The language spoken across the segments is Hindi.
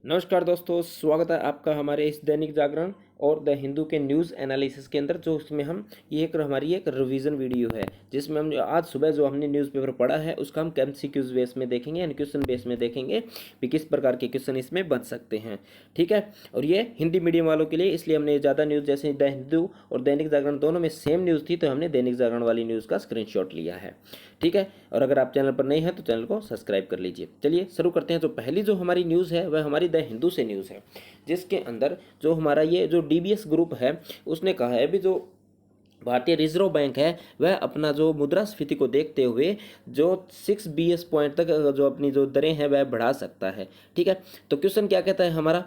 नमस्कार दोस्तों, स्वागत है आपका हमारे इस दैनिक जागरण और द हिंदू के न्यूज़ एनालिसिस के अंदर। जो इसमें हम ये एक हमारी एक रिवीजन वीडियो है जिसमें हम आज सुबह जो हमने न्यूज़पेपर पढ़ा है उसका हम एमसीक्यूज बेस में देखेंगे यानी क्वेश्चन बेस में देखेंगे कि किस प्रकार के क्वेश्चन इसमें बन सकते हैं। ठीक है, और ये हिंदी मीडियम वालों के लिए, इसलिए हमने ज़्यादा न्यूज़ जैसे द हिंदू और दैनिक जागरण दोनों में सेम न्यूज़ थी तो हमने दैनिक जागरण वाली न्यूज़ का स्क्रीनशॉट लिया है। ठीक है, और अगर आप चैनल पर नए हैं तो चैनल को सब्सक्राइब कर लीजिए। चलिए शुरू करते हैं। तो पहली जो हमारी न्यूज़ है वह हमारी द हिंदू से न्यूज़ है, जिसके अंदर जो हमारा ये जो डीबीएस ग्रुप है उसने कहा है भी जो भारतीय रिजर्व बैंक है वह अपना जो मुद्रास्फीति को देखते हुए जो 6 बेस पॉइंट तक जो अपनी जो दरें हैं वह बढ़ा सकता है। ठीक है, तो क्वेश्चन क्या कहता है हमारा?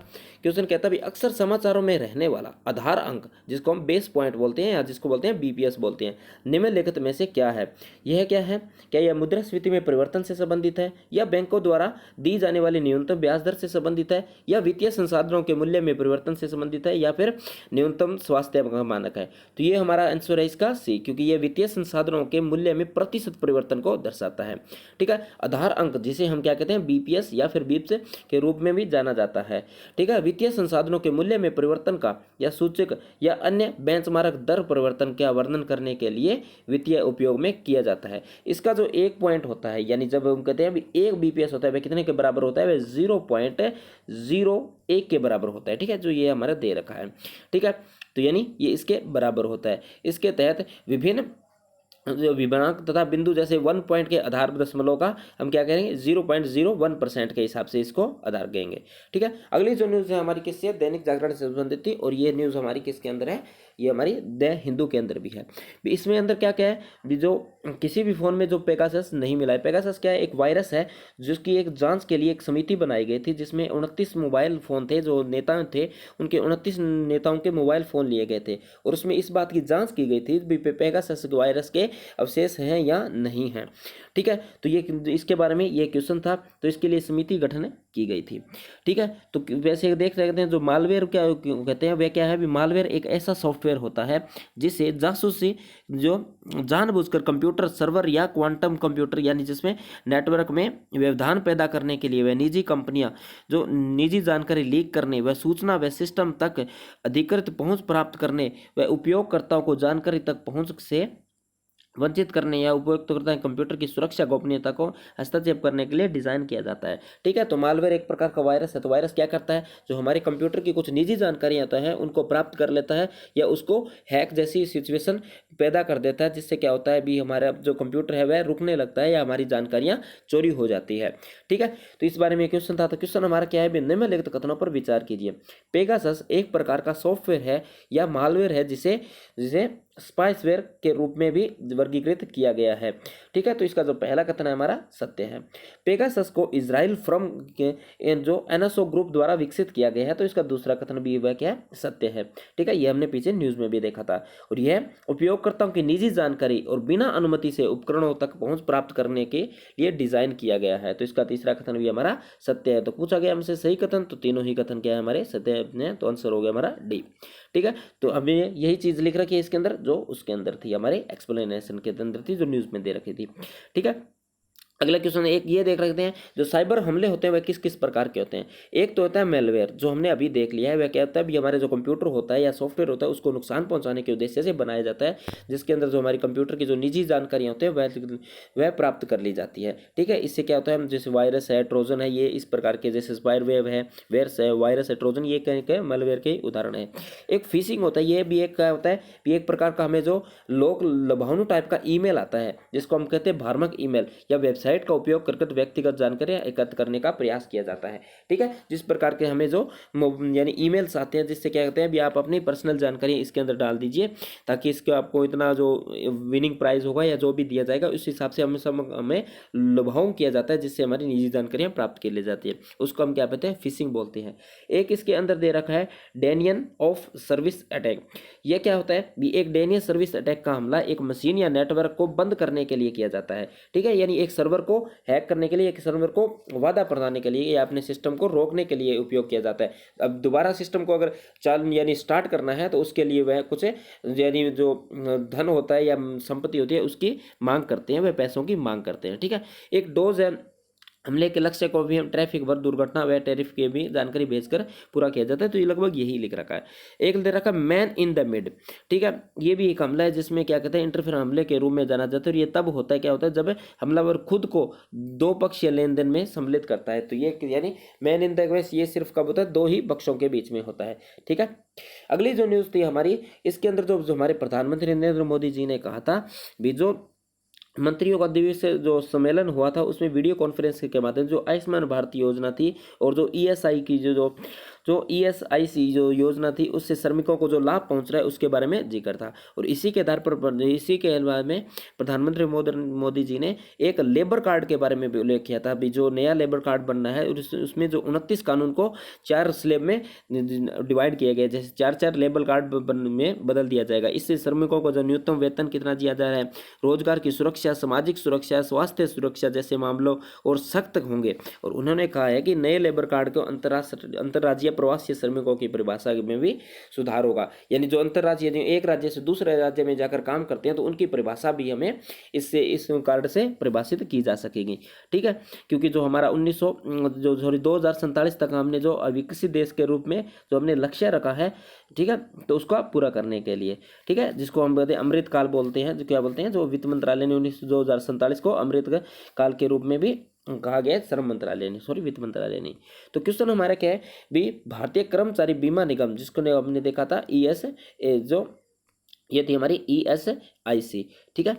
क्वेश्चन कहता है भी अक्सर समाचारों में रहने वाला आधार अंक जिसको हम बेस पॉइंट बोलते हैं या जिसको बोलते हैं बीपीएस बोलते हैं, निम्नलिखित में से क्या है? यह क्या है? क्या यह मुद्रास्फीति में परिवर्तन से संबंधित है, या बैंकों द्वारा दी जाने वाली न्यूनतम ब्याज दर से संबंधित है, या वित्तीय संसाधनों के मूल्य में परिवर्तन से संबंधित है, या फिर न्यूनतम स्वास्थ्य मानक है? तो ये हमारा आंसर है इसका सी, क्योंकि ये वित्तीय संसाधनों के मूल्य में प्रतिशत परिवर्तन को दर्शाता है। ठीक है, आधार अंक जिसे हम क्या कहते हैं बीपीएस या फिर बीप्स के रूप में भी जाना जाता है। ठीक है, वित्तीय संसाधनों के मूल्य में परिवर्तन का या सूचक या अन्य बेंचमार्क दर परिवर्तन का वर्णन करने के लिए वित्तीय उपयोग में किया जाता है। इसका जो एक पॉइंट होता है, यानी जब हम कहते हैं एक बीपीएस होता है वह कितने के बराबर होता है? वह 0.01 के बराबर होता है। ठीक है, जो ये हमारा दे रखा है। ठीक है, तो यानी ये इसके बराबर होता है। इसके तहत विभिन्न जो विभेदक तथा बिंदु जैसे 1 पॉइंट के आधार दशमलव का हम क्या करेंगे 0.01% के हिसाब से इसको आधार देंगे। ठीक है, अगली जो न्यूज़ है हमारी किससे? दैनिक जागरण से संबंधित थी, और ये न्यूज़ हमारी किसके अंदर है? ये हमारी द हिंदू के अंदर भी है। इसमें अंदर क्या क्या है भी, जो किसी भी फ़ोन में जो पेगासस नहीं मिला है। पेगासस क्या है? एक वायरस है जिसकी एक जांच के लिए एक समिति बनाई गई थी जिसमें 29 मोबाइल फ़ोन थे। जो नेता थे उनके 29 नेताओं के मोबाइल फ़ोन लिए गए थे और उसमें इस बात की जाँच की गई थी भी पेगासस वायरस के अवशेष हैं या नहीं हैं। ठीक है, तो ये इसके बारे में ये क्वेश्चन था, तो इसके लिए समिति गठन की गई थी। ठीक है, तो वैसे देख सकते हैं जो मालवेयर क्या कहते हैं वह क्या है भी, मालवेयर एक ऐसा सॉफ्टवेयर होता है जिसे जासूसी जो जानबूझकर कंप्यूटर सर्वर या क्वांटम कंप्यूटर यानी जिसमें नेटवर्क में व्यवधान पैदा करने के लिए वह निजी कंपनियां जो निजी जानकारी लीक करने व सूचना व सिस्टम तक अधिकृत पहुंच प्राप्त करने व उपयोगकर्ताओं को जानकारी तक पहुंच से वंचित करने या उपयोगकर्ता कंप्यूटर की सुरक्षा गोपनीयता को हस्तक्षेप करने के लिए डिजाइन किया जाता है। ठीक है, तो मालवेयर एक प्रकार का वायरस है। तो वायरस क्या करता है? जो हमारे कंप्यूटर की कुछ निजी जानकारियां होता है उनको प्राप्त कर लेता है या उसको हैक जैसी सिचुएशन पैदा कर देता है, जिससे क्या होता है भी हमारा जो कंप्यूटर है वह रुकने लगता है या हमारी जानकारियां चोरी हो जाती है। ठीक है, तो इस बारे में क्वेश्चन था। तो क्वेश्चन हमारा क्या है भी, निम्नलिखित कथनों पर विचार कीजिए। पेगासस एक प्रकार का सॉफ्टवेयर है या मालवेयर है जिसे जिसे स्पाइसवेयर के रूप में भी वर्गीकृत किया गया है। ठीक है, तो इसका जो पहला कथन है हमारा सत्य है। पेगासस को इजराइल फ्रॉम के जो एनएसओ ग्रुप द्वारा विकसित किया गया है, तो इसका दूसरा कथन भी वह क्या है? सत्य है। ठीक है, ये हमने पीछे न्यूज में भी देखा था। और यह उपयोगकर्ताओं की निजी जानकारी और बिना अनुमति से उपकरणों तक पहुंच प्राप्त करने के लिए डिजाइन किया गया है। तो इसका तीसरा कथन भी हमारा सत्य है। तो पूछा गया हमसे सही कथन, तो तीनों ही कथन क्या है हमारे सत्य है, तो आंसर हो गया हमारा डी। ठीक है, तो हमें यही चीज लिख रखी है इसके अंदर जो उसके अंदर थी, हमारे एक्सप्लेनेशन के अंदर थी, जो न्यूज में दे रखी थी। ठीक है, अगला क्वेश्चन एक ये देख रखते हैं, जो साइबर हमले होते हैं वह किस किस प्रकार के होते हैं। एक तो होता है मेलवेयर, जो हमने अभी देख लिया है। वह क्या होता है भी, हमारे जो कंप्यूटर होता है या सॉफ्टवेयर होता है उसको नुकसान पहुंचाने के उद्देश्य से बनाया जाता है, जिसके अंदर जो हमारी कंप्यूटर की जो निजी जानकारियां होती है वह प्राप्त कर ली जाती है। ठीक है, इससे क्या होता है, जैसे वायरस है, ट्रोजन है, ये इस प्रकार के जैसे स्पाइवेयर है, वेयर्स है, वायरस है, ट्रोजन, ये कहीं मेलवेयर के उदाहरण है। एक फिशिंग होता है, ये भी एक क्या होता है भी, एक प्रकार का हमें जो लोक लुभावनी टाइप का ईमेल आता है जिसको हम कहते हैं भ्रामक ईमेल, या वेबसाइट का उपयोग करके व्यक्तिगत जानकारी एकत्र करने का प्रयास किया जाता है। ठीक है, जिस प्रकार के हमें जो यानी ईमेल्स आते हैं जिससे क्या कहते हैं भी, आप अपनी पर्सनल जानकारी इसके अंदर डाल दीजिए ताकि इसके आपको इतना जो विनिंग प्राइज होगा या जो भी दिया जाएगा उस हिसाब से हमें लुभाऊं किया जाता है, जिससे हमारी निजी जानकारियां प्राप्त की ले जाती है। उसको हम क्या कहते हैं? फिशिंग बोलते हैं। एक इसके अंदर दे रखा है डेनियन ऑफ सर्विस अटैक। यह क्या होता है भी, एक डेनियन सर्विस अटैक का हमला एक मशीन या नेटवर्क को बंद करने के लिए किया जाता है। ठीक है, यानी एक सर्वर को हैक करने के लिए, एक सर्वर को वादा प्रदान के लिए या अपने सिस्टम को रोकने के लिए उपयोग किया जाता है। अब दोबारा सिस्टम को अगर चालू यानी स्टार्ट करना है तो उसके लिए वह कुछ यानी जो धन होता है या संपत्ति होती है उसकी मांग करते हैं, वह पैसों की मांग करते हैं। ठीक है, एक डोज है हमले के लक्ष्य को भी हम ट्रैफिक पर दुर्घटना व टैरिफ की भी जानकारी भेजकर पूरा किया जाता है। तो ये लगभग यही लिख रखा है। एक दे रखा मैन इन द मिड, ठीक है, ये भी एक हमला है जिसमें क्या कहते हैं इंटरफेयर हमले के रूप में जाना जाता है। और ये तब होता है, क्या होता है, जब हमलावर खुद को दो पक्षीय लेन देन में सम्मिलित करता है। तो ये यानी मैन इन द मिड ये सिर्फ कब होता है, दो ही पक्षों के बीच में होता है। ठीक है, अगली जो न्यूज़ थी हमारी, इसके अंदर जो हमारे प्रधानमंत्री नरेंद्र मोदी जी ने कहा था भी, जो मंत्रियों का दिवसीय जो सम्मेलन हुआ था उसमें वीडियो कॉन्फ्रेंस के माध्यम जो आयुष्मान भारत योजना थी और जो ईएसआई की जो ईएसआईसी जो योजना थी उससे श्रमिकों को जो लाभ पहुंच रहा है उसके बारे में जिक्र था। और इसी के आधार पर इसी के बारे में प्रधानमंत्री मोदी जी ने एक लेबर कार्ड के बारे में भी उल्लेख किया था। अभी जो नया लेबर कार्ड बनना है उसमें जो 29 कानून को 4 स्लैब में डिवाइड किया गया, जैसे 4 लेबर कार्ड में बदल दिया जाएगा। इससे श्रमिकों को जो न्यूनतम वेतन कितना दिया जा रहा है, रोजगार की सुरक्षा, सामाजिक सुरक्षा, स्वास्थ्य सुरक्षा जैसे मामलों और सख्त होंगे। और उन्होंने कहा है कि नए लेबर कार्ड को अंतर्राज्यीय प्रवासी श्रमिकों की परिभाषा में भी सुधार होगा। यानी जो अंतर्राज्यीय एक राज्य से दूसरे राज्य में जाकर काम करते हैं तो उनकी परिभाषा भी हमें इस कार्ड से परिभाषित की जा सकेगी। ठीक है, क्योंकि जो हमारा 2047 तक हमने जो विकसित देश के रूप में जो हमने लक्ष्य रखा है, ठीक है, तो उसको पूरा करने के लिए, ठीक है, जिसको हम कहते हैं अमृत काल बोलते हैं, जो क्या बोलते हैं, जो वित्त मंत्रालय ने 2047 को अमृत काल के रूप में भी कहा गया है, श्रम मंत्रालय ने, सॉरी वित्त मंत्रालय नहीं। तो क्वेश्चन हमारा क्या है भी, भारतीय कर्मचारी बीमा निगम जिसको हमने देखा था जो ये थी हमारी ईएसआईसी, ठीक है,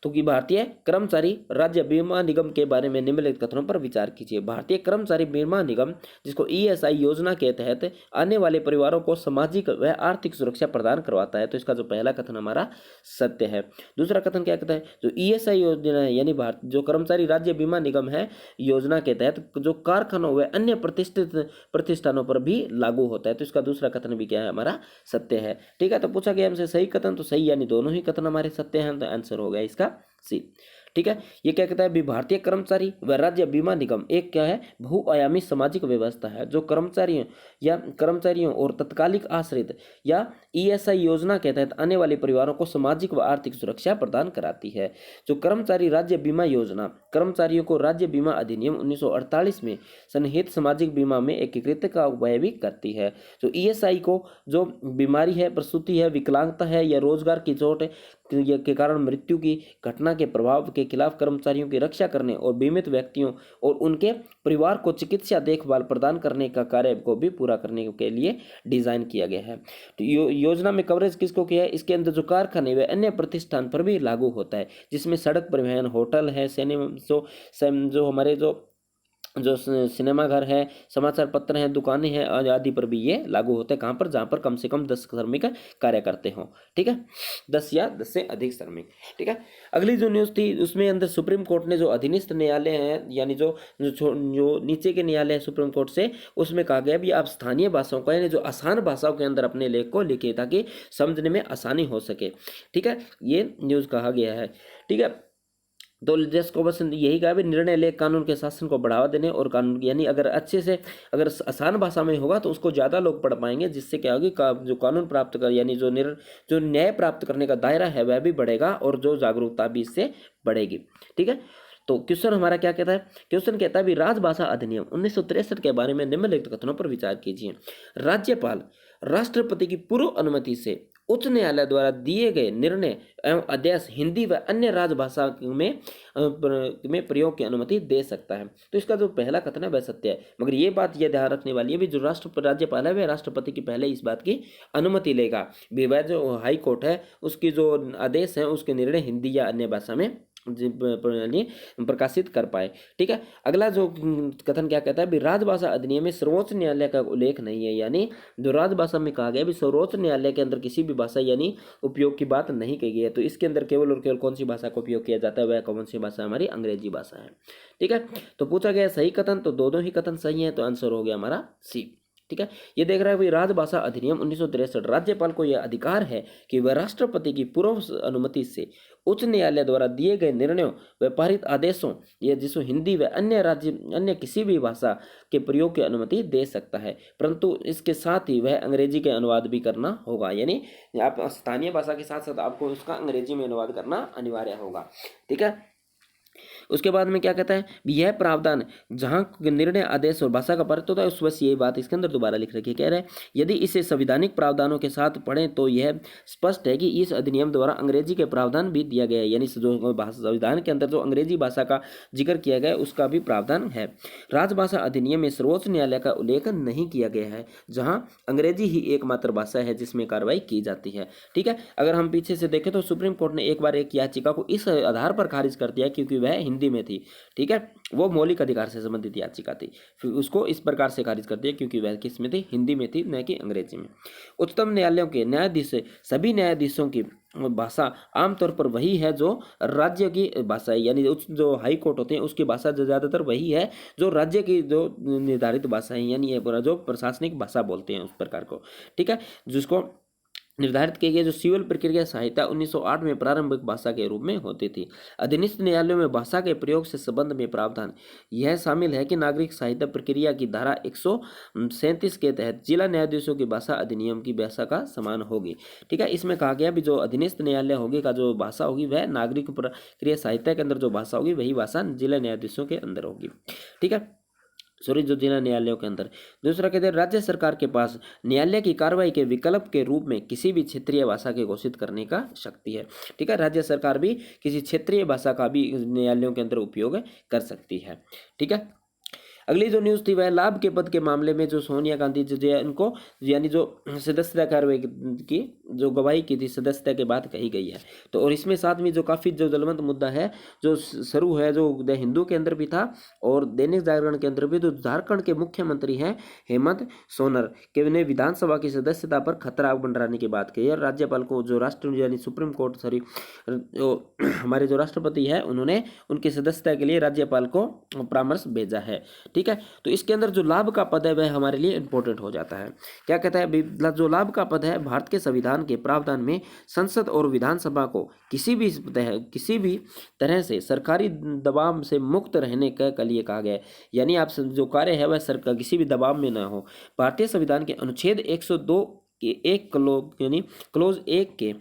तो कि भारतीय कर्मचारी राज्य बीमा निगम के बारे में निम्नलिखित कथनों पर विचार कीजिए। भारतीय कर्मचारी बीमा निगम जिसको ईएसआई योजना के तहत आने वाले परिवारों को सामाजिक व आर्थिक सुरक्षा प्रदान करवाता है। तो इसका जो पहला कथन हमारा सत्य है। दूसरा कथन क्या कहता है, जो ईएसआई योजना है यानी भारत जो कर्मचारी राज्य बीमा निगम है योजना के तहत जो कारखानों व अन्य प्रतिष्ठित प्रतिष्ठानों पर भी लागू होता है। तो इसका दूसरा कथन भी क्या है, हमारा सत्य है। ठीक है, तो पूछा गया हमसे सही कथन, तो सही यानी दोनों ही कथन हमारे सत्य हैं, तो आंसर हो गया इसका सी। ठीक है, ये क्या कहता है, भारतीय कर्मचारी व राज्य बीमा निगम एक क्या है, बहुआयामी सामाजिक व्यवस्था है जो कर्मचारियों और तत्कालिक आश्रित या ईएसआई योजना के तहत आने वाले परिवारों को सामाजिक व आर्थिक सुरक्षा प्रदान कराती है। जो कर्मचारी राज्य बीमा योजना कर्मचारियों को राज्य बीमा अधिनियम 1948 में सन्निहित सामाजिक बीमा में एकीकृत का उपाय भी करती है। जो ईएसआई को जो बीमारी है, प्रसूति है, विकलांगता है या रोजगार की चोट के कारण मृत्यु की घटना के प्रभाव के खिलाफ कर्मचारियों की रक्षा करने और बीमित व्यक्तियों और उनके परिवार को चिकित्सा देखभाल प्रदान करने का कार्य को भी पूरा करने के लिए डिजाइन किया गया है। तो योजना में कवरेज किसको किया है, इसके अंदर जो कारखाने व अन्य प्रतिष्ठान पर भी लागू होता है, जिसमें सड़क परिवहन, होटल है, जो हमारे जो सिनेमा घर है, समाचार पत्र हैं, दुकानें हैं आदि पर भी ये लागू होता है। कहाँ पर, जहाँ पर कम से कम 10 श्रमिक कार्य करते हों। ठीक है, 10 या 10 से अधिक श्रमिक। ठीक है, अगली जो न्यूज़ थी उसमें अंदर सुप्रीम कोर्ट ने जो अधीनस्थ न्यायालय हैं यानी जो नीचे के न्यायालय है सुप्रीम कोर्ट से, उसमें कहा गया भी आप स्थानीय भाषाओं का यानी जो आसान भाषाओं के अंदर अपने लेख को लिखिए ताकि समझने में आसानी हो सके। ठीक है, ये न्यूज़ कहा गया है। ठीक है, तो जिसको बस यही कहा भी निर्णय लेख कानून के शासन को बढ़ावा देने और कानून यानी अगर अच्छे से अगर आसान भाषा में होगा तो उसको ज़्यादा लोग पढ़ पाएंगे, जिससे क्या होगी जो कानून प्राप्त कर यानी जो न्याय प्राप्त करने का दायरा है वह भी बढ़ेगा और जो जागरूकता भी इससे बढ़ेगी। ठीक है, तो क्वेश्चन हमारा क्या कहता है, क्वेश्चन कहता है भी राजभाषा अधिनियम 1963 के बारे में निम्नलिखित कथनों पर विचार कीजिए। राज्यपाल राष्ट्रपति की पूर्व अनुमति से उच्च न्यायालय द्वारा दिए गए निर्णय एवं आदेश हिंदी व अन्य राजभाषा में प्रयोग की अनुमति दे सकता है। तो इसका जो पहला कथन है वह सत्य है, मगर ये बात यह ध्यान रखने वाली है भी जो राज्यपाल है वह राष्ट्रपति की पहले इस बात की अनुमति लेगा। वह जो हाई कोर्ट है उसकी जो आदेश है उसके निर्णय हिंदी या अन्य भाषा में प्रकाशित कर पाए। ठीक है, अगला जो कथन क्या कहता है भी राजभाषा अधिनियम में सर्वोच्च न्यायालय का उल्लेख नहीं है, यानी जो राजभाषा में कहा गया भी सर्वोच्च न्यायालय के अंदर किसी भी भाषा यानी उपयोग की बात नहीं कही गई है। तो इसके अंदर केवल और केवल कौन सी भाषा का उपयोग किया जाता है, वह कौन सी भाषा हमारी अंग्रेजी भाषा है। ठीक है, तो पूछा गया सही कथन, तो दोनों ही कथन सही है, तो आंसर हो गया हमारा सी। ठीक है, ये देख रहा है भाई राजभाषा अधिनियम 1963 राज्यपाल को यह अधिकार है कि वह राष्ट्रपति की पूर्व अनुमति से उच्च न्यायालय द्वारा दिए गए निर्णयों व पारित आदेशों या जिसको हिंदी व अन्य किसी भी भाषा के प्रयोग की अनुमति दे सकता है, परंतु इसके साथ ही वह अंग्रेजी के अनुवाद भी करना होगा। यानी आप स्थानीय भाषा के साथ साथ आपको उसका अंग्रेजी में अनुवाद करना अनिवार्य होगा। ठीक है, उसके बाद में क्या कहता है, यह प्रावधान जहां निर्णय आदेश और भाषा का परत होता है उस बस यही बात इसके अंदर दोबारा लिख रखी है। कह रहे हैं यदि इसे संविधानिक प्रावधानों के साथ पढ़ें तो यह स्पष्ट है कि इस अधिनियम द्वारा अंग्रेजी के प्रावधान भी दिया गया है, यानी जो संविधान के अंदर जो अंग्रेजी भाषा का जिक्र किया गया है उसका भी प्रावधान है। राजभाषा अधिनियम में सर्वोच्च न्यायालय का उल्लेख नहीं किया गया है, जहां अंग्रेजी ही एकमात्र भाषा है जिसमें कार्रवाई की जाती है। ठीक है, अगर हम पीछे से देखें तो सुप्रीम कोर्ट ने एक बार एक याचिका को इस आधार पर खारिज कर दिया क्योंकि वह हिंदी में थी। ठीक है, वो मौलिक अधिकार से संबंधित याचिका थी, फिर उसको इस प्रकार से खारिज कर दिया क्योंकि वह किस में थी, हिंदी में थी, न कि अंग्रेजी में। उच्चतम न्यायालयों के न्यायाधीश सभी न्यायाधीशों की भाषा आमतौर पर वही है जो राज्य की भाषा है, यानी जो हाई कोर्ट होते हैं उसकी भाषा जो ज़्यादातर वही है जो राज्य की जो निर्धारित भाषा है, यानी ये पूरा जो प्रशासनिक भाषा बोलते हैं उस प्रकार को। ठीक है, जिसको निर्धारित किए गए जो सिविल प्रक्रिया संहिता 1908 में प्रारंभिक भाषा के रूप में होती थी। अधीनस्थ न्यायालयों में भाषा के प्रयोग से संबंध में प्रावधान यह शामिल है कि नागरिक साहित्य प्रक्रिया की धारा 137 के तहत जिला न्यायाधीशों की भाषा अधिनियम की भाषा का समान होगी। ठीक है, इसमें कहा गया भी जो अधीनस्थ न्यायालय होगी का जो भाषा होगी वह नागरिक प्रक्रिया साहित्य के अंदर जो भाषा होगी वही भाषा जिला न्यायाधीशों के अंदर होगी। ठीक है, सॉरी, जो जिला न्यायालयों के अंदर। दूसरा कहते हैं राज्य सरकार के पास न्यायालय की कार्रवाई के विकल्प के रूप में किसी भी क्षेत्रीय भाषा की घोषित करने का शक्ति है। ठीक है, राज्य सरकार भी किसी क्षेत्रीय भाषा का भी न्यायालयों के अंदर उपयोग कर सकती है। ठीक है, अगली जो न्यूज़ थी वह लाभ के पद के मामले में जो सोनिया गांधी जो है उनको यानी जो सदस्यता कार्रवाई की जो गवाही की थी सदस्यता के बाद कही गई है। तो और इसमें साथ में जो काफ़ी जो ज्वलंत मुद्दा है जो शुरू है जो द हिंदू के अंदर भी था और दैनिक जागरण के अंदर भी, जो झारखंड के मुख्यमंत्री हैं हेमंत सोनर के ने विधानसभा की सदस्यता पर खतरा मंडराने की बात कही है। राज्यपाल को जो राष्ट्र यानी सुप्रीम कोर्ट सॉरी जो हमारे जो राष्ट्रपति है उन्होंने उनकी सदस्यता के लिए राज्यपाल को परामर्श भेजा है। ठीक है, तो इसके अंदर जो लाभ का पद है वह हमारे लिए इंपॉर्टेंट हो जाता है। क्या कहता है, जो लाभ का पद है भारत के संविधान के प्रावधान में संसद और विधानसभा को किसी भी तरह से सरकारी दबाव से मुक्त रहने के लिए कहा गया है, यानी आप जो कार्य है वह सरकार किसी भी दबाव में ना हो। भारतीय संविधान के अनुच्छेद 102 के एक क्लोज 1 के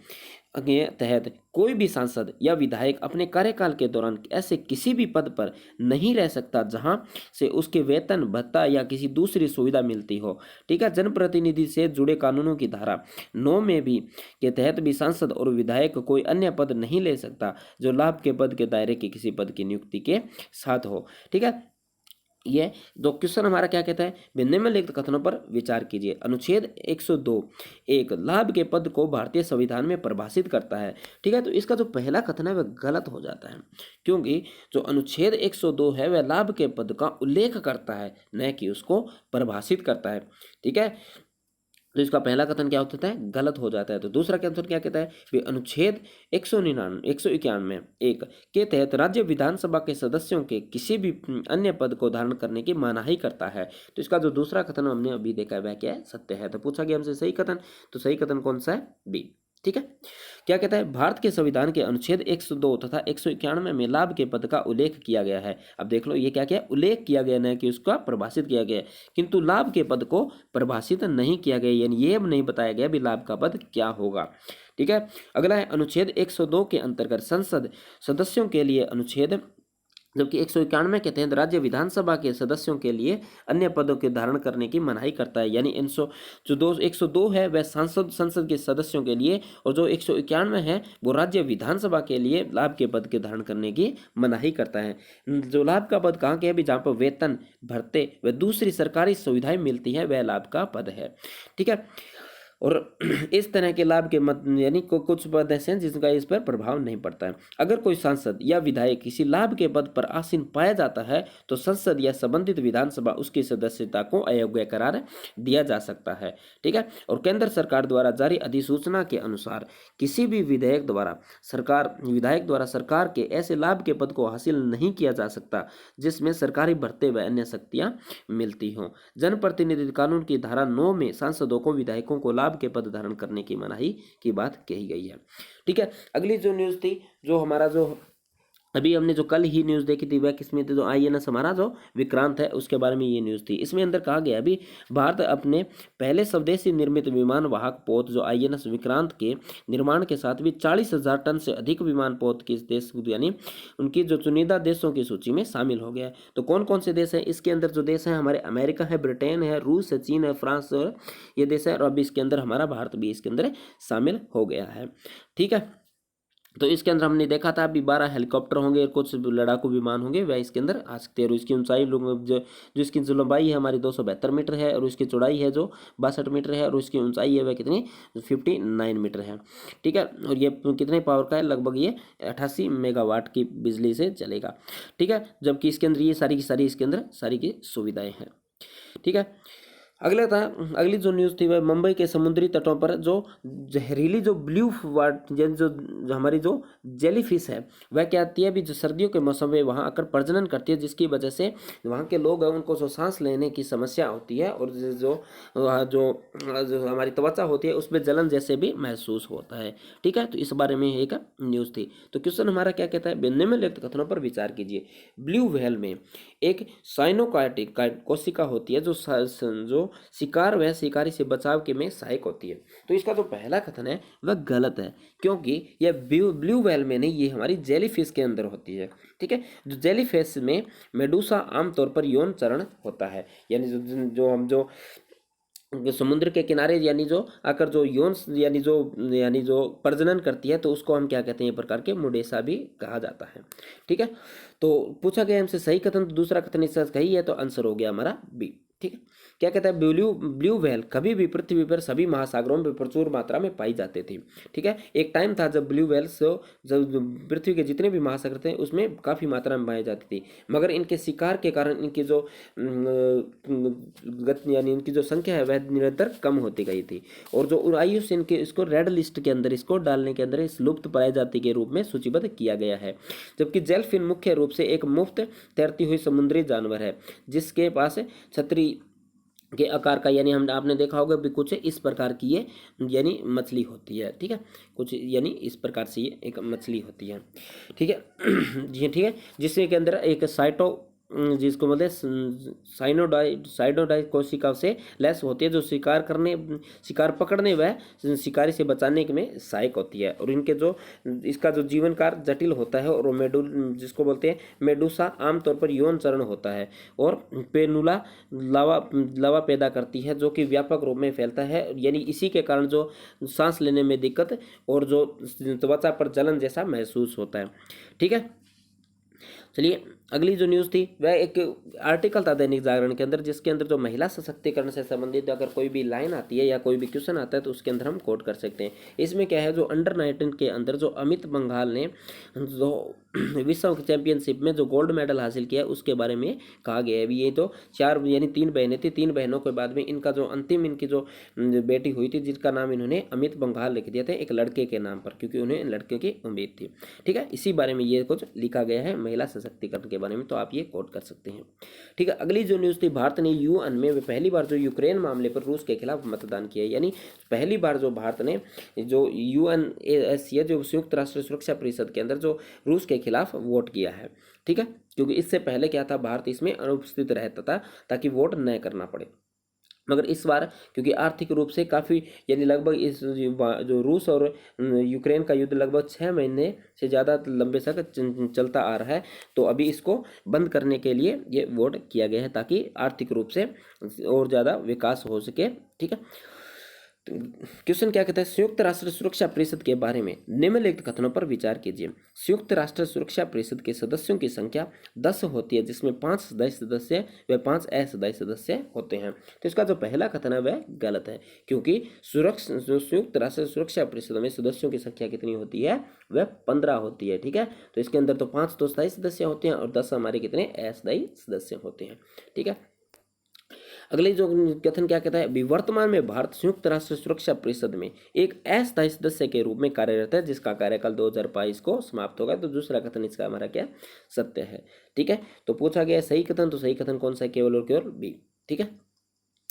तहत कोई भी सांसद या विधायक अपने कार्यकाल के दौरान ऐसे किसी भी पद पर नहीं रह सकता जहां से उसके वेतन भत्ता या किसी दूसरी सुविधा मिलती हो। ठीक है, जनप्रतिनिधि से जुड़े कानूनों की धारा 9 में भी के तहत भी सांसद और विधायक कोई अन्य पद नहीं ले सकता जो लाभ के पद के दायरे के किसी पद की नियुक्ति के साथ हो। ठीक है, ये दो क्वेश्चन हमारा क्या कहता है, निम्नलिखित कथनों पर विचार कीजिए। अनुच्छेद 102 एक लाभ के पद को भारतीय संविधान में परिभाषित करता है। ठीक है, तो इसका जो पहला कथन है वह गलत हो जाता है क्योंकि जो अनुच्छेद 102 है वह लाभ के पद का उल्लेख करता है न कि उसको परिभाषित करता है। ठीक है, तो इसका पहला कथन क्या होता है, गलत हो जाता है। तो दूसरा कथन क्या कहता है, वे अनुच्छेद 191 एक के तहत राज्य विधानसभा के सदस्यों के किसी भी अन्य पद को धारण करने की मनाही करता है। तो इसका जो दूसरा कथन हमने अभी देखा है वह क्या है, सत्य है। तो पूछा गया हमसे सही कथन, तो सही कथन कौन सा है, बी। ठीक है, क्या कहता है, भारत के संविधान के अनुच्छेद 102 तथा 191 में लाभ के पद का उल्लेख किया गया है। अब देख लो ये क्या क्या उल्लेख किया गया न कि उसका परिभाषित किया गया, किंतु लाभ के पद को परिभाषित नहीं किया गया, यानी ये नहीं बताया गया भी लाभ का पद क्या होगा। ठीक है, अगला है अनुच्छेद 102 के अंतर्गत संसद सदस्यों के लिए अनुच्छेद जबकि 191 के तहत राज्य विधानसभा के सदस्यों के लिए अन्य पदों के धारण करने की मनाही करता है, यानी 102 है वह संसद के सदस्यों के लिए और जो 191 है वो राज्य विधानसभा के लिए लाभ के पद के धारण करने की मनाही करता है। जो लाभ का पद कहाँ के है भी, जहाँ पर वेतन भत्ते व दूसरी सरकारी सुविधाएं मिलती है वह लाभ का पद है। ठीक है, और इस तरह के लाभ के मत यानी कुछ पद ऐसे हैं जिसका इस पर प्रभाव नहीं पड़ता है। अगर कोई सांसद या विधायक किसी लाभ के पद पर आसीन पाया जाता है तो संसद या संबंधित विधानसभा उसकी सदस्यता को अयोग्य करार दिया जा सकता है। ठीक है, और केंद्र सरकार द्वारा जारी अधिसूचना के अनुसार किसी भी विधायक द्वारा सरकार के ऐसे लाभ के पद को हासिल नहीं किया जा सकता जिसमें सरकारी भत्ते व अन्य शक्तियां मिलती हों। जनप्रतिनिधि कानून की धारा 9 में सांसदों को विधायकों को लाभ के पद धारण करने की मनाही की बात कही गई है। ठीक है, अगली जो न्यूज़ थी जो हमारा जो अभी हमने जो कल ही न्यूज़ देखी थी वह किसमें थी, जो आईएनएस हमारा जो विक्रांत है उसके बारे में ये न्यूज़ थी। इसमें अंदर कहा गया अभी भारत अपने पहले स्वदेशी निर्मित विमान वाहक पोत जो आईएनएस विक्रांत के निर्माण के साथ भी 40,000 टन से अधिक विमान पोत के देश यानी उनकी जो चुनिंदा देशों की सूची में शामिल हो गया है। तो कौन कौन से देश हैं इसके अंदर? जो देश हैं हमारे अमेरिका है, ब्रिटेन है, रूस है, चीन है, फ्रांस और ये देश है, और अभी इसके अंदर हमारा भारत भी इसके अंदर शामिल हो गया है। ठीक है, तो इसके अंदर हमने देखा था अभी 12 हेलीकॉप्टर होंगे, कुछ लड़ाकू विमान होंगे, वह इसके अंदर आ सकते हैं। और इसकी ऊंचाई जो इसकी जो लंबाई है हमारी 272 मीटर है, और इसकी चौड़ाई है जो 62 मीटर है, और इसकी ऊंचाई है वह कितनी 59 मीटर है। ठीक है, और ये कितने पावर का है? लगभग ये 88 मेगावाट की बिजली से चलेगा। ठीक है, जबकि इसके अंदर ये सारी की सारी इसके अंदर सारी की सुविधाएँ हैं। ठीक है, अगली जो न्यूज़ थी वह मुंबई के समुद्री तटों पर जो जहरीली जो ब्लू वाट जो हमारी जो जेली फिश है वह क्या आती है? अभी जो सर्दियों के मौसम में वहाँ आकर प्रजनन करती है, जिसकी वजह से वहाँ के लोग हैं उनको जो सांस लेने की समस्या होती है, और जो जो हमारी त्वचा होती है उसमें जलन जैसे भी महसूस होता है। ठीक है, तो इस बारे में एक न्यूज़ थी। तो क्वेश्चन हमारा क्या कहता है? निम्नलिखित कथनों पर विचार कीजिए। ब्लू व्हेल में एक साइनोकाइटिक कोशिका होती है जो शिकार व शिकारी से बचाव के में सहायक होती है। तो इसका जो पहला कथन है वह गलत है, क्योंकि यह ब्लू व्हेल में नहीं, ये हमारी जेलीफिश के अंदर होती है। ठीक है, जो जेलीफिश में मेडूसा आमतौर पर यौन चरण होता है, यानी जो समुद्र के किनारे यानी जो आकर जो यौन यानी जो प्रजनन करती है, तो उसको हम क्या कहते हैं? ये प्रकार के मुडेसा भी कहा जाता है। ठीक है, तो पूछा गया हमसे सही कथन, तो दूसरा कथन इसका सही है, तो आंसर हो गया हमारा बी। ठीक है, क्या कहता है? ब्लू व्हेल कभी भी पृथ्वी पर सभी महासागरों में प्रचुर मात्रा में पाई जाती थी। ठीक है, एक टाइम था जब ब्लू व्हेल्स जब पृथ्वी के जितने भी महासागर थे उसमें काफ़ी मात्रा में पाई जाती थी, मगर इनके शिकार के कारण इनकी जो यानी इनकी जो संख्या है वह निरंतर कम होती गई थी, और जो आयु से इनके इसको रेड लिस्ट के अंदर इसको डालने के अंदर इस लुप्त प्राय जाति के रूप में सूचीबद्ध किया गया है। जबकि जेलफिन मुख्य रूप से एक मुफ्त तैरती हुई समुद्री जानवर है, जिसके पास छतरी के आकार का, यानी आपने देखा होगा भी कुछ इस प्रकार की ये यानी मछली होती है। ठीक है, कुछ यानी इस प्रकार से ये एक मछली होती है। ठीक है जी, ठीक है, जिसके के अंदर एक जिसको बोलते हैं साइनोडाई कोशिका से लैस होती है, जो शिकार पकड़ने व शिकारी से बचाने में सहायक होती है, और इनके जो इसका जो जीवन काल जटिल होता है, और जिसको बोलते हैं मेडूसा आमतौर पर यौन चरण होता है, और पेनुला लावा पैदा करती है, जो कि व्यापक रूप में फैलता है, यानी इसी के कारण जो सांस लेने में दिक्कत और जो त्वचा पर जलन जैसा महसूस होता है। ठीक है, चलिए अगली जो न्यूज़ थी वह एक आर्टिकल था दैनिक जागरण के अंदर, जिसके अंदर जो महिला सशक्तिकरण से संबंधित अगर कोई भी लाइन आती है या कोई भी क्वेश्चन आता है तो उसके अंदर हम कोट कर सकते हैं। इसमें क्या है, जो अंडर 19 के अंदर जो अमित पंघाल ने जो विश्व चैंपियनशिप में जो गोल्ड मेडल हासिल किया उसके बारे में कहा गया है। अभी ये तो 4 यानी 3 बहनें थी, 3 बहनों के बाद में इनका जो अंतिम इनकी जो बेटी हुई थी, जिसका नाम इन्होंने अमित पंघाल लिख दिया था एक लड़के के नाम पर, क्योंकि उन्हें लड़के की उम्मीद थी। ठीक है, इसी बारे में ये कुछ लिखा गया है महिला सशक्तिकरण के बारे में, तो आप ये कोट कर सकते हैं। ठीक है, अगली जो न्यूज़ थी, भारत ने यूएन में पहली बार जो यूक्रेन मामले पर रूस के खिलाफ मतदान किया, यानी पहली बार जो भारत ने जो यूएनएससी जो संयुक्त राष्ट्र सुरक्षा परिषद के अंदर जो रूस के खिलाफ वोट किया है। ठीक है, क्योंकि इससे पहले क्या था, भारत इसमें अनुपस्थित रहता था ताकि वोट न करना पड़े, मगर इस बार क्योंकि आर्थिक रूप से काफ़ी यानी लगभग इस जो रूस और यूक्रेन का युद्ध लगभग 6 महीने से ज़्यादा लंबे तक चलता आ रहा है, तो अभी इसको बंद करने के लिए ये वोट किया गया है ताकि आर्थिक रूप से और ज़्यादा विकास हो सके। ठीक है, क्वेश्चन क्या कहता है, संयुक्त राष्ट्र सुरक्षा परिषद के बारे में निम्नलिखित कथनों पर विचार कीजिए। संयुक्त राष्ट्र सुरक्षा परिषद के सदस्यों की संख्या 10 होती है, जिसमें 5 सदस्य व 5 असदस्य सदस्य होते हैं। तो इसका जो पहला कथन है वह गलत है, क्योंकि संयुक्त राष्ट्र सुरक्षा परिषद में सदस्यों की संख्या कितनी होती है, वह 15 होती है। ठीक है, तो इसके अंदर तो 5 तो स्थायी सदस्य होते हैं और 10 हमारे कितने अस्थायी सदस्य होते हैं। ठीक है, अगले जो कथन क्या कहता है, वर्तमान में भारत संयुक्त राष्ट्र सुरक्षा परिषद में एक अस्थायी सदस्य के रूप में कार्यरत है, जिसका कार्यकाल 2022 को समाप्त होगा। तो दूसरा कथन इसका हमारा क्या सत्य है। ठीक है, तो पूछा गया सही कथन, तो सही कथन कौन सा है, केवल और केवल बी। ठीक है,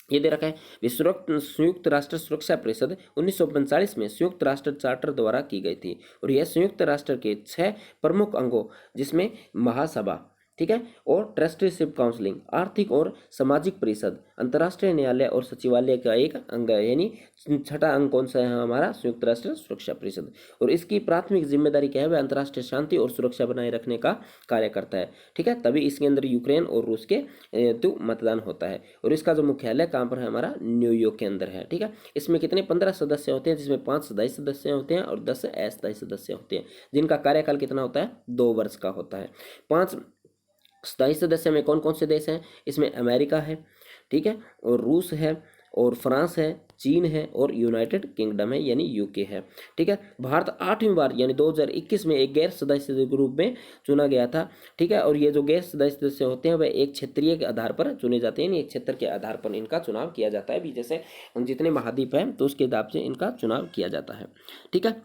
ये दे रखा है। संयुक्त राष्ट्र सुरक्षा परिषद 1945 में संयुक्त राष्ट्र चार्टर द्वारा की गई थी और यह संयुक्त राष्ट्र के 6 प्रमुख अंगों जिसमें महासभा, ठीक है, और ट्रस्टीशिप काउंसिलिंग, आर्थिक और सामाजिक परिषद, अंतर्राष्ट्रीय न्यायालय और सचिवालय का एक अंग है। यानी छठा अंग कौन सा है हमारा? संयुक्त राष्ट्र सुरक्षा परिषद। और इसकी प्राथमिक जिम्मेदारी क्या है? वह अंतर्राष्ट्रीय शांति और सुरक्षा बनाए रखने का कार्य करता है, ठीक है। तभी इसके अंदर यूक्रेन और रूस के तो मतदान होता है और इसका जो मुख्यालय कहाँ पर है? हमारा न्यूयॉर्क के अंदर है, ठीक है। इसमें कितने 15 सदस्य होते हैं, जिसमें 5 स्थायी सदस्य होते हैं और 10 अस्थायी सदस्य होते हैं, जिनका कार्यकाल कितना होता है? 2 वर्ष का होता है। 5 स्थायी सदस्य में कौन कौन से देश हैं? इसमें अमेरिका है, ठीक है, और रूस है और फ्रांस है, चीन है और यूनाइटेड किंगडम है यानी यूके है, ठीक है। भारत 8वीं बार यानी 2021 में एक गैर सदस्य के रूप में चुना गया था, ठीक है। और ये जो गैर सदस्य होते हैं वह एक क्षेत्रीय के आधार पर चुने जाते हैं, एक क्षेत्र के आधार पर इनका चुनाव किया जाता है। भी जैसे जितने महाद्वीप हैं तो उसके हिसाब से इनका चुनाव किया जाता है, ठीक है।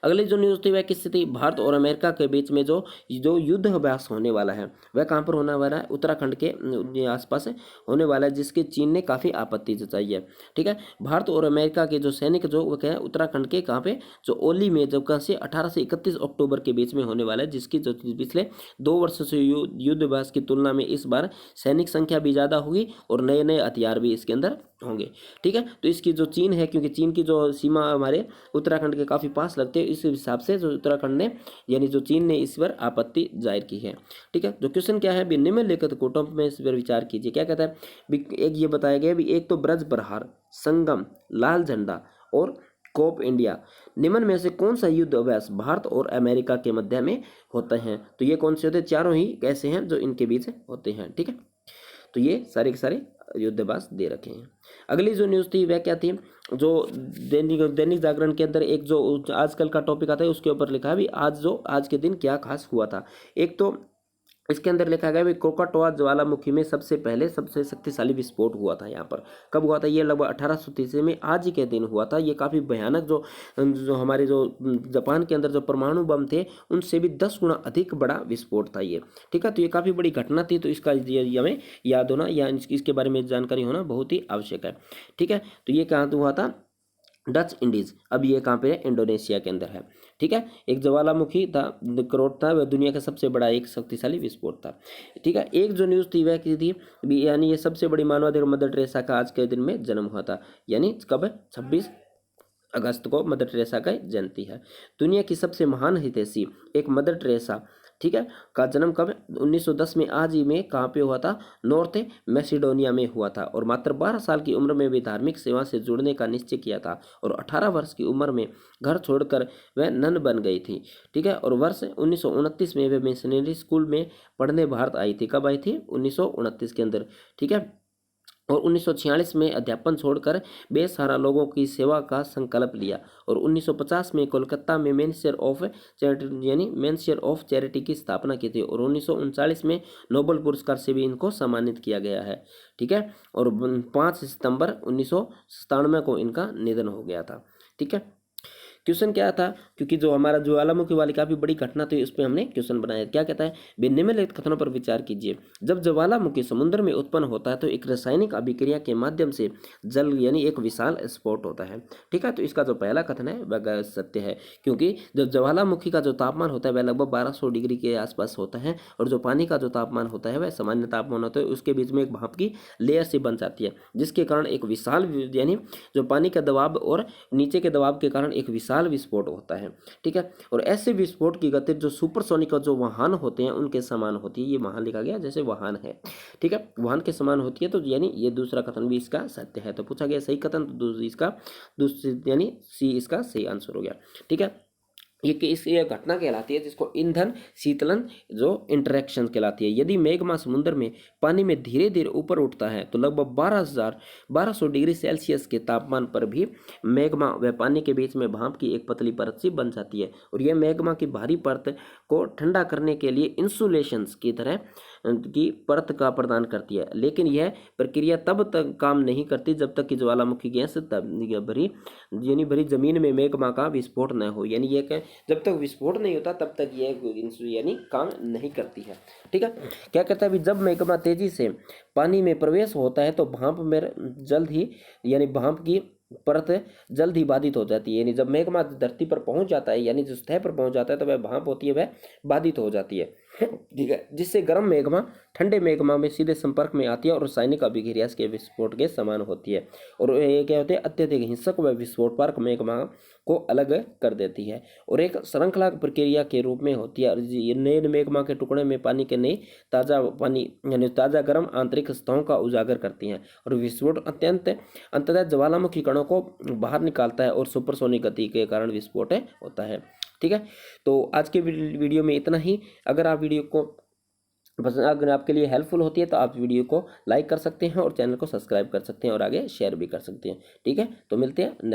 अगली जो न्यूज़ थी वह किससे थी? भारत और अमेरिका के बीच में जो जो युद्ध अभ्यास होने वाला है वह कहाँ पर होने वाला है? उत्तराखंड के आसपास होने वाला है, जिसकी चीन ने काफ़ी आपत्ति जताई है, ठीक है। भारत और अमेरिका के जो सैनिक जो वो क्या है? उत्तराखंड के कहाँ पे? जो ओली में जब कहाँ से 18 से 31 अक्टूबर के बीच में होने वाला है, जिसकी जो पिछले 2 वर्षों से युद्ध अभ्यास की तुलना में इस बार सैनिक संख्या भी ज़्यादा होगी और नए नए हथियार भी इसके अंदर होंगे, ठीक है। तो इसकी जो चीन है, क्योंकि चीन की जो सीमा हमारे उत्तराखंड के काफ़ी पास लगते हैं, इस हिसाब से जो उत्तराखंड ने यानी जो चीन ने इस पर आपत्ति जाहिर की है, ठीक है। जो क्वेश्चन क्या है? भी निम्नलिखित कोटों में इस पर विचार कीजिए। क्या कहता है? एक ये बताया गया भी एक तो ब्रज प्रहार, संगम, लाल झंडा और कोप इंडिया, निम्न में से कौन सा युद्ध अभ्यास भारत और अमेरिका के मध्य में होते हैं? तो ये कौन से होते हैं? चारों ही कैसे हैं जो इनके बीच होते हैं, ठीक है। तो ये सारे के सारे युद्धाभ्यास दे रखे हैं। अगली जो न्यूज़ थी वह क्या थी? जो दैनिक जागरण के अंदर एक जो आजकल का टॉपिक आता है उसके ऊपर लिखा है भी आज के दिन क्या खास हुआ था। एक तो इसके अंदर लिखा गया भी कोकाटोआ ज्वालामुखी में सबसे पहले सबसे शक्तिशाली विस्फोट हुआ था। यहाँ पर कब हुआ था? ये लगभग 1830 में आज ही के दिन हुआ था। ये काफ़ी भयानक जो हमारे जो जापान के अंदर जो परमाणु बम थे उनसे भी 10 गुना अधिक बड़ा विस्फोट था ये, ठीक है। तो ये काफ़ी बड़ी घटना थी, तो इसका हमें याद होना या इसके बारे में जानकारी होना बहुत ही आवश्यक है, ठीक है। तो ये कहाँ हुआ था? Dutch Indies. अब ये कहाँ पे है? इंडोनेशिया के अंदर है, ठीक है। एक ज्वालामुखी था, करोट था, वह दुनिया का सबसे बड़ा एक शक्तिशाली विस्फोट था, ठीक है। एक जो न्यूज़ थी वह की थी यानी ये सबसे बड़ी मानवाधिकार मदर टेरेसा का आज के दिन में जन्म हुआ था। यानी कब है? 26 अगस्त को मदर टेरेसा का जयंती है। दुनिया की सबसे महान हितैषी एक मदर टेरेसा, ठीक है, का जन्म कब? 1910 में आज ही में कहाँ पे हुआ था? नॉर्थ मैसिडोनिया में हुआ था और मात्र 12 साल की उम्र में भी धार्मिक सेवा से जुड़ने का निश्चय किया था और 18 वर्ष की उम्र में घर छोड़कर वह नन बन गई थी, ठीक है। और वर्ष 1929 में वह मिशनरी स्कूल में पढ़ने भारत आई थी। कब आई थी? 1929 के अंदर, ठीक है। और 1946 में अध्यापन छोड़कर बेसहारा लोगों की सेवा का संकल्प लिया और 1950 में कोलकाता में मेंस ऑफ चैरिटी यानी मेंस ऑफ चैरिटी की स्थापना की थी और 1939 में नोबेल पुरस्कार से भी इनको सम्मानित किया गया है, ठीक है। और 5 सितंबर 1997 को इनका निधन हो गया था, ठीक है। क्वेश्चन क्या था? क्योंकि जो हमारा ज्वालामुखी वाली काफी बड़ी घटना थी उस पर हमने क्वेश्चन बनाया। क्या कहता है? निम्नलिखित कथनों पर विचार कीजिए। जब ज्वालामुखी समुद्र में उत्पन्न होता है तो एक रासायनिक अभिक्रिया के माध्यम से जल यानी एक विशाल स्फोट होता है, ठीक है। तो इसका जो पहला कथन है वह सत्य है, क्योंकि जब ज्वालामुखी का जो तापमान होता है वह लगभग 1200 डिग्री के आसपास होता है और जो पानी का जो तापमान होता है वह सामान्य तापमान होता है, उसके बीच में एक भाप की लेयर सी बन जाती है, जिसके कारण एक विशाल यानी जो पानी का दबाव और नीचे के दबाव के कारण एक विशाल विस्फोट होता है, ठीक है। और ऐसे विस्फोट की गति जो सुपरसोनिक जो वाहन होते हैं उनके समान होती है। ये वाहन लिखा गया जैसे वाहन है, ठीक है, वाहन के समान होती है। तो यानी ये दूसरा कथन भी इसका सत्य है। तो पूछा गया सही कथन, तो इसका दूसरी यानी सी इसका सही आंसर हो गया, ठीक है। ये घटना कहलाती है जिसको ईंधन शीतलन जो इंटरेक्शन कहलाती है। यदि मैग्मा समुद्र में पानी में धीरे धीरे ऊपर उठता है तो लगभग 1200 डिग्री सेल्सियस के तापमान पर भी मैग्मा व पानी के बीच में भाप की एक पतली परत सी बन जाती है और यह मैग्मा की भारी परत को ठंडा करने के लिए इंसुलेशन की तरह की परत का प्रदान करती है। लेकिन यह प्रक्रिया तब तक काम नहीं करती जब तक कि ज्वालामुखी गैस भरी जमीन में मैग्मा का विस्फोट न हो। यानी यह जब तक विस्फोट नहीं होता तब तक ये यानी काम नहीं करती है। ठीक है, क्या कहता है अभी, जब मैग्मा तेजी से पानी में प्रवेश होता है तो भाप में जल्द ही यानी भाप की परत जल्द ही बाधित हो जाती है। यानी जब मैग्मा धरती पर पहुंच जाता है यानी जो सतह पर पहुंच जाता है तो वह भाप होती है वह बाधित हो जाती है। ठीक है, जिससे गर्म मैग्मा ठंडे मैग्मा में सीधे संपर्क में आती है और रासायनिक अभिक्रिया के विस्फोट के समान होती है। और ये क्या होते हैं, अत्यधिक हिंसक व विस्फोटकारक मैग्मा को अलग कर देती है और एक श्रृंखला प्रक्रिया के रूप में होती है। ये नए मैग्मा के टुकड़े में पानी के नए ताज़ा पानी यानी ताज़ा गर्म आंतरिक सतहों का उजागर करती हैं और विस्फोट अंततः ज्वालामुखी कणों को बाहर निकालता है और सुपरसोनिक गति के कारण विस्फोट होता है। ठीक है, तो आज के वीडियो में इतना ही। अगर आप वीडियो को अगर आपके लिए हेल्पफुल होती है तो आप वीडियो को लाइक कर सकते हैं और चैनल को सब्सक्राइब कर सकते हैं और आगे शेयर भी कर सकते हैं। ठीक है, तो मिलते हैं नेक्स्ट